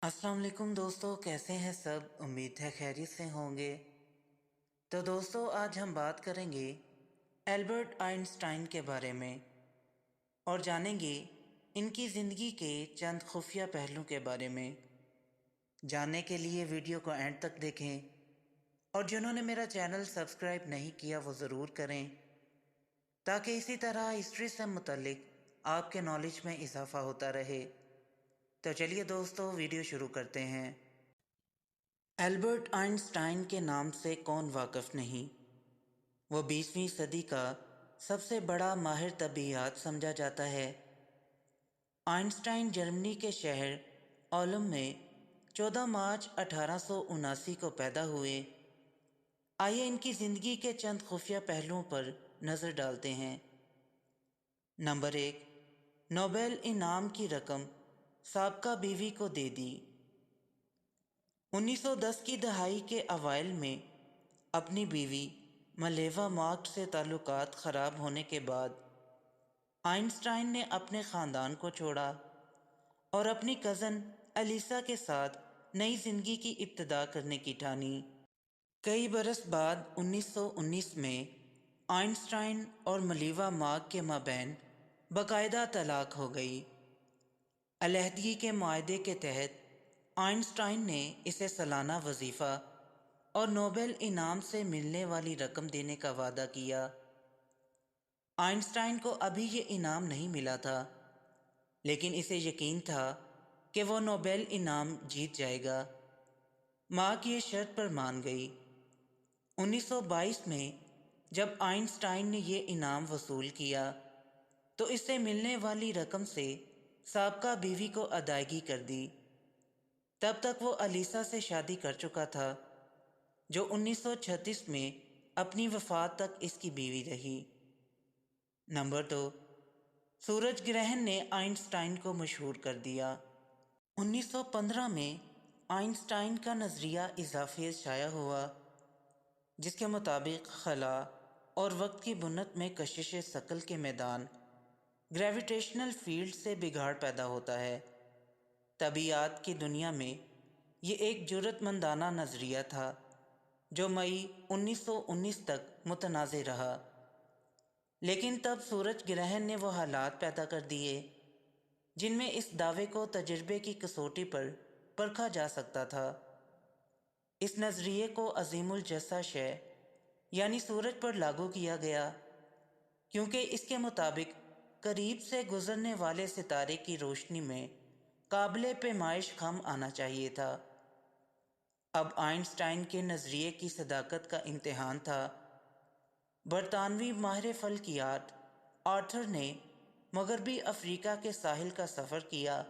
السلام علیکم دوستو، کیسے ہیں سب؟ امید ہے خیریت سے ہوں گے۔ تو دوستو، آج ہم بات کریں گے البرٹ آئنسٹائن کے بارے میں اور جانیں گے ان کی زندگی کے چند خفیہ پہلو کے بارے میں۔ جاننے کے لیے ویڈیو کو اینڈ تک دیکھیں، اور جنہوں نے میرا چینل سبسکرائب نہیں کیا وہ ضرور کریں، تاکہ اسی طرح ہسٹری سے متعلق آپ کے نالج میں اضافہ ہوتا رہے۔ تو چلیے دوستو، ویڈیو شروع کرتے ہیں۔ البرٹ آئنسٹائن کے نام سے کون واقف نہیں؟ وہ 20ویں صدی کا سب سے بڑا ماہر طبیعیات سمجھا جاتا ہے۔ آئنسٹائن جرمنی کے شہر اولم میں 14 مارچ 1879 کو پیدا ہوئے۔ آئیے ان کی زندگی کے چند خفیہ پہلوؤں پر نظر ڈالتے ہیں۔ نمبر 1، نوبل انعام کی رقم سابقہ بیوی کو دے دی۔ 1910 کی دہائی کے اوائل میں اپنی بیوی ملیوا مارک سے تعلقات خراب ہونے کے بعد آئنسٹائن نے اپنے خاندان کو چھوڑا اور اپنی کزن الیسا کے ساتھ نئی زندگی کی ابتدا کرنے کی ٹھانی۔ کئی برس بعد 1919 میں آئنسٹائن اور ملیوا مارک کے مابین باقاعدہ طلاق ہو گئی۔ علیحدگی کے معاہدے کے تحت آئنسٹائن نے اسے سالانہ وظیفہ اور نوبل انعام سے ملنے والی رقم دینے کا وعدہ کیا۔ آئنسٹائن کو ابھی یہ انعام نہیں ملا تھا، لیکن اسے یقین تھا کہ وہ نوبل انعام جیت جائے گا۔ ماں کی یہ شرط پر مان گئی۔ 1922 میں جب آئنسٹائن نے یہ انعام وصول کیا تو اس سے ملنے والی رقم سے سابقہ بیوی کو ادائیگی کر دی۔ تب تک وہ الیسا سے شادی کر چکا تھا، جو 1936 میں اپنی وفات تک اس کی بیوی رہی۔ نمبر 2، سورج گرہن نے آئنسٹائن کو مشہور کر دیا۔ 1915 میں آئنسٹائن کا نظریہ اضافیت شائع ہوا، جس کے مطابق خلا اور وقت کی بنت میں کشش ثقل کے میدان گریویٹیشنل فیلڈ سے بگاڑ پیدا ہوتا ہے۔ طبیعیات کی دنیا میں یہ ایک جرأت مندانہ نظریہ تھا جو مئی 1919 تک متنازع رہا، لیکن تب سورج گرہن نے وہ حالات پیدا کر دیے جن میں اس دعوے کو تجربے کی کسوٹی پر پرکھا جا سکتا تھا۔ اس نظریے کو عظیم الجثہ شے یعنی سورج پر لاگو کیا گیا، کیونکہ اس کے مطابق قریب سے گزرنے والے ستارے کی روشنی میں قابل پیمائش خم آنا چاہیے تھا۔ اب آئنسٹائن کے نظریے کی صداقت کا امتحان تھا۔ برطانوی ماہر فلکیات آرتھر نے مغربی افریقہ کے ساحل کا سفر کیا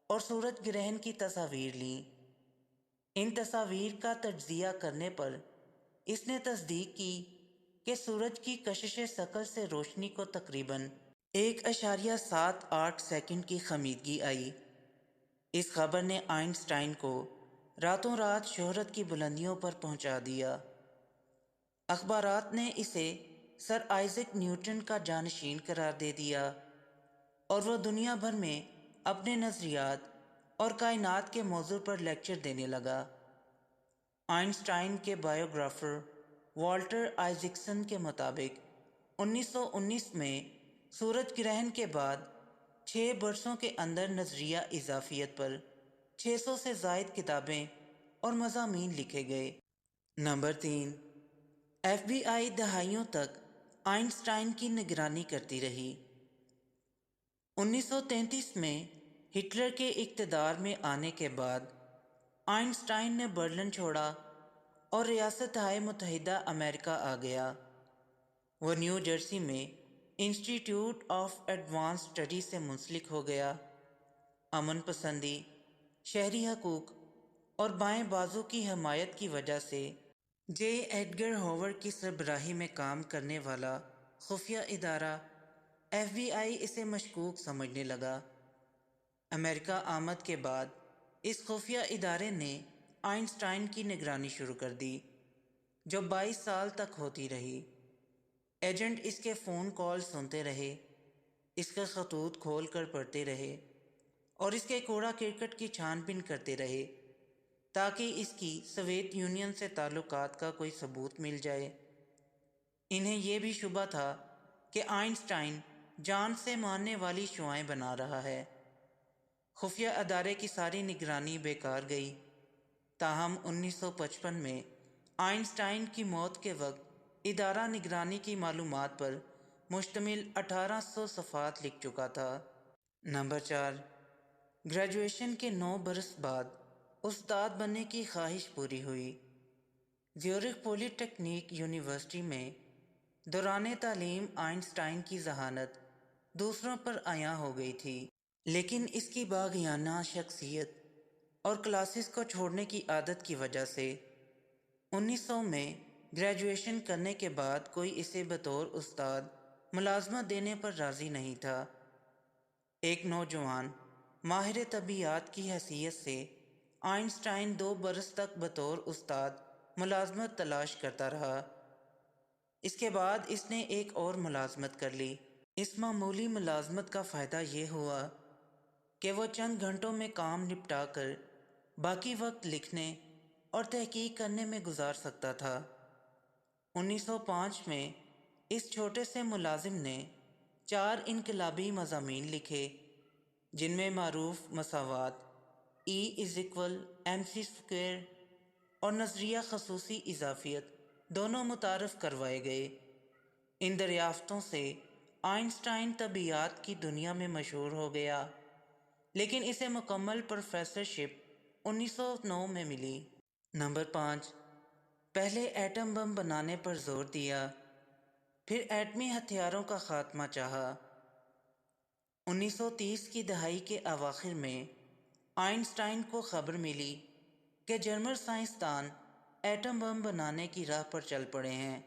اور سورج گرہن کی تصاویر لیں۔ ان تصاویر کا تجزیہ کرنے پر اس نے تصدیق کی کہ سورج کی کشش ثقل سے روشنی کو تقریباً 1.78 سیکنڈ کی خمیدگی آئی۔ اس خبر نے آئنسٹائن کو راتوں رات شہرت کی بلندیوں پر پہنچا دیا۔ اخبارات نے اسے سر آئزک نیوٹن کا جانشین قرار دے دیا اور وہ دنیا بھر میں اپنے نظریات اور کائنات کے موضوع پر لیکچر دینے لگا۔ آئنسٹائن کے بائیوگرافر والٹر آئزکسن کے مطابق 1919 میں سورج گرہن کے بعد 6 برسوں کے اندر نظریہ اضافیت پر 600 سے زائد کتابیں اور مضامین لکھے گئے۔ نمبر 3، ایف بی آئی دہائیوں تک آئنسٹائن کی نگرانی کرتی رہی۔ 1933 میں ہٹلر کے اقتدار میں آنے کے بعد آئنسٹائن نے برلن چھوڑا اور ریاستہائے متحدہ امریکہ آ گیا۔ وہ نیو جرسی میں انسٹیٹیوٹ آف ایڈوانس اسٹڈی سے منسلک ہو گیا۔ امن پسندی، شہری حقوق اور بائیں بازو کی حمایت کی وجہ سے جے ایڈگر ہوور کی سربراہی میں کام کرنے والا خفیہ ادارہ ایف بی آئی اسے مشکوک سمجھنے لگا۔ امریکہ آمد کے بعد اس خفیہ ادارے نے آئنسٹائن کی نگرانی شروع کر دی، جو 22 سال تک ہوتی رہی۔ ایجنٹ اس کے فون کال سنتے رہے، اس کے خطوط کھول کر پڑھتے رہے اور اس کے کوڑا کرکٹ کی چھان بین کرتے رہے تاکہ اس کی سوویت یونین سے تعلقات کا کوئی ثبوت مل جائے۔ انہیں یہ بھی شبہ تھا کہ آئنسٹائن جان سے مارنے والی شعاعیں بنا رہا ہے۔ خفیہ ادارے کی ساری نگرانی بیکار گئی۔ تاہم 1955 میں آئنسٹائن کی موت کے وقت ادارہ نگرانی کی معلومات پر مشتمل 1800 صفحات لکھ چکا تھا۔ نمبر 4، گریجویشن کے 9 برس بعد استاد بننے کی خواہش پوری ہوئی۔ زیورخ پولی ٹیکنیک یونیورسٹی میں دوران تعلیم آئنسٹائن کی ذہانت دوسروں پر عیاں ہو گئی تھی، لیکن اس کی باغیانہ شخصیت اور کلاسز کو چھوڑنے کی عادت کی وجہ سے 1900 میں گریجویشن کرنے کے بعد کوئی اسے بطور استاد ملازمت دینے پر راضی نہیں تھا۔ ایک نوجوان ماہر طبیعیات کی حیثیت سے آئنسٹائن 2 برس تک بطور استاد ملازمت تلاش کرتا رہا۔ اس کے بعد اس نے ایک اور ملازمت کر لی۔ اس معمولی ملازمت کا فائدہ یہ ہوا کہ وہ چند گھنٹوں میں کام نپٹا کر باقی وقت لکھنے اور تحقیق کرنے میں گزار سکتا تھا۔ 1905 میں اس چھوٹے سے ملازم نے 4 انقلابی مضامین لکھے، جن میں معروف مساوات، E=mc² اور نظریہ خصوصی اضافیت دونوں متعارف کروائے گئے۔ ان دریافتوں سے آئنسٹائن طبیعیات کی دنیا میں مشہور ہو گیا، لیکن اسے مکمل پروفیسرشپ 1909 میں ملی۔ نمبر 5، پہلے ایٹم بم بنانے پر زور دیا، پھر ایٹمی ہتھیاروں کا خاتمہ چاہا۔ 1930 کی دہائی کے اواخر میں آئنسٹائن کو خبر ملی کہ جرمن سائنسدان ایٹم بم بنانے کی راہ پر چل پڑے ہیں۔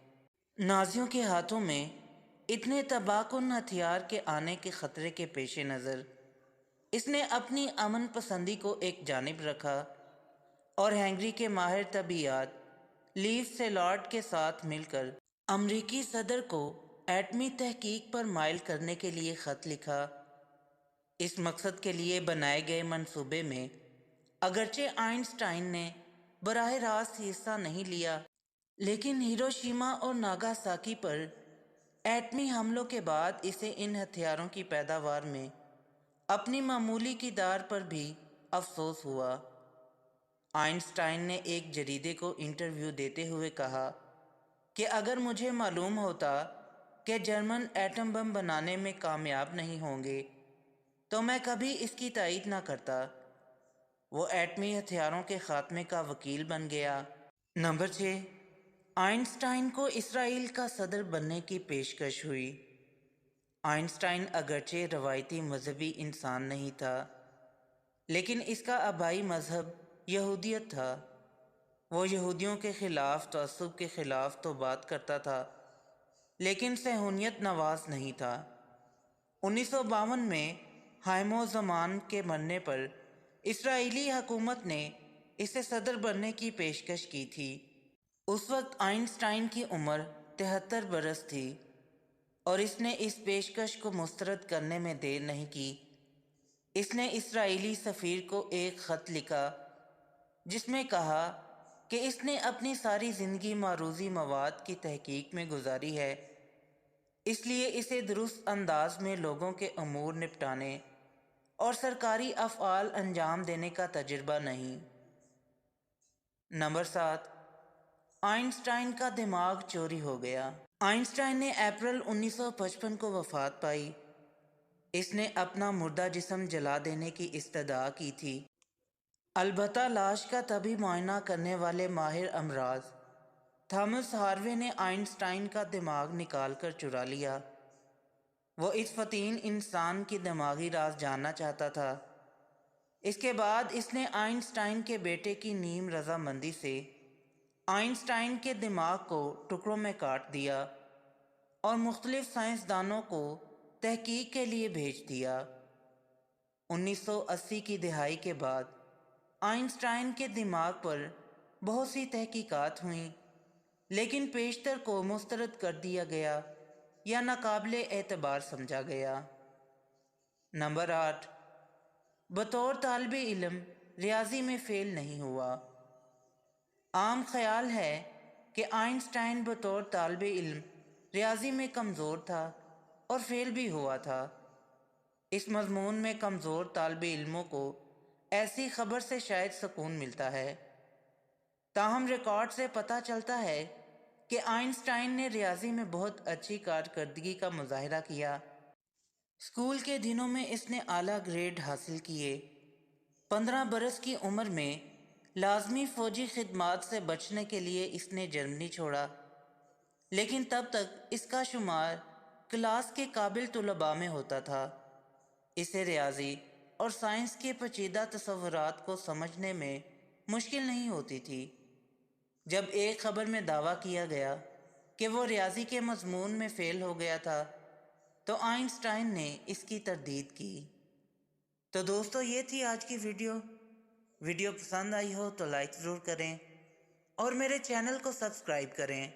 نازیوں کے ہاتھوں میں اتنے تباہ کن ہتھیار کے آنے کے خطرے کے پیش نظر اس نے اپنی امن پسندی کو ایک جانب رکھا اور ہنگری کے ماہر طبیعیات لیو سیلارڈ کے ساتھ مل کر امریکی صدر کو ایٹمی تحقیق پر مائل کرنے کے لیے خط لکھا۔ اس مقصد کے لیے بنائے گئے منصوبے میں اگرچہ آئنسٹائن نے براہ راست حصہ نہیں لیا، لیکن ہیروشیما اور ناگاساکی پر ایٹمی حملوں کے بعد اسے ان ہتھیاروں کی پیداوار میں اپنی معمولی کردار پر بھی افسوس ہوا۔ آئنسٹائن نے ایک جریدے کو انٹرویو دیتے ہوئے کہا کہ اگر مجھے معلوم ہوتا کہ جرمن ایٹم بم بنانے میں کامیاب نہیں ہوں گے تو میں کبھی اس کی تائید نہ کرتا۔ وہ ایٹمی ہتھیاروں کے خاتمے کا وکیل بن گیا۔ نمبر 6، آئنسٹائن کو اسرائیل کا صدر بننے کی پیشکش ہوئی۔ آئنسٹائن اگرچہ روایتی مذہبی انسان نہیں تھا، لیکن اس کا آبائی مذہب یہودیت تھا۔ وہ یہودیوں کے خلاف تعصب کے خلاف تو بات کرتا تھا، لیکن صہیونیت نواز نہیں تھا۔ 1952 میں ہائمو زمان کے مرنے پر اسرائیلی حکومت نے اسے صدر بننے کی پیشکش کی تھی۔ اس وقت آئنسٹائن کی عمر 73 برس تھی اور اس نے اس پیشکش کو مسترد کرنے میں دیر نہیں کی۔ اس نے اسرائیلی سفیر کو ایک خط لکھا جس میں کہا کہ اس نے اپنی ساری زندگی معروضی مواد کی تحقیق میں گزاری ہے، اس لیے اسے درست انداز میں لوگوں کے امور نپٹانے اور سرکاری افعال انجام دینے کا تجربہ نہیں۔ نمبر 7، آئنسٹائن کا دماغ چوری ہو گیا۔ آئنسٹائن نے اپریل 1955 کو وفات پائی۔ اس نے اپنا مردہ جسم جلا دینے کی استدعا کی تھی، البتہ لاش کا طبی معائنہ کرنے والے ماہر امراض تھامس ہاروے نے آئنسٹائن کا دماغ نکال کر چرا لیا۔ وہ اس فطین انسان کی دماغی راز جاننا چاہتا تھا۔ اس کے بعد اس نے آئنسٹائن کے بیٹے کی نیم رضامندی سے آئنسٹائن کے دماغ کو ٹکڑوں میں کاٹ دیا اور مختلف سائنسدانوں کو تحقیق کے لیے بھیج دیا۔ 1980 کی دہائی کے بعد آئنسٹائن کے دماغ پر بہت سی تحقیقات ہوئیں، لیکن پیشتر کو مسترد کر دیا گیا یا ناقابل اعتبار سمجھا گیا۔ نمبر 8، بطور طالب علم ریاضی میں فیل نہیں ہوا۔ عام خیال ہے کہ آئنسٹائن بطور طالب علم ریاضی میں کمزور تھا اور فیل بھی ہوا تھا۔ اس مضمون میں کمزور طالب علموں کو ایسی خبر سے شاید سکون ملتا ہے، تاہم ریکارڈ سے پتہ چلتا ہے کہ آئنسٹائن نے ریاضی میں بہت اچھی کارکردگی کا مظاہرہ کیا۔ اسکول کے دنوں میں اس نے اعلیٰ گریڈ حاصل کیے۔ 15 برس کی عمر میں لازمی فوجی خدمات سے بچنے کے لیے اس نے جرمنی چھوڑا، لیکن تب تک اس کا شمار کلاس کے قابل طلباء میں ہوتا تھا۔ اسے ریاضی اور سائنس کے پیچیدہ تصورات کو سمجھنے میں مشکل نہیں ہوتی تھی۔ جب ایک خبر میں دعویٰ کیا گیا کہ وہ ریاضی کے مضمون میں فیل ہو گیا تھا تو آئنسٹائن نے اس کی تردید کی۔ تو دوستو، یہ تھی آج کی ویڈیو پسند آئی ہو تو لائک ضرور کریں اور میرے چینل کو سبسکرائب کریں۔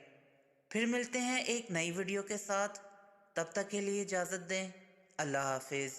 پھر ملتے ہیں ایک نئی ویڈیو کے ساتھ، تب تک کے لیے اجازت دیں۔ اللہ حافظ۔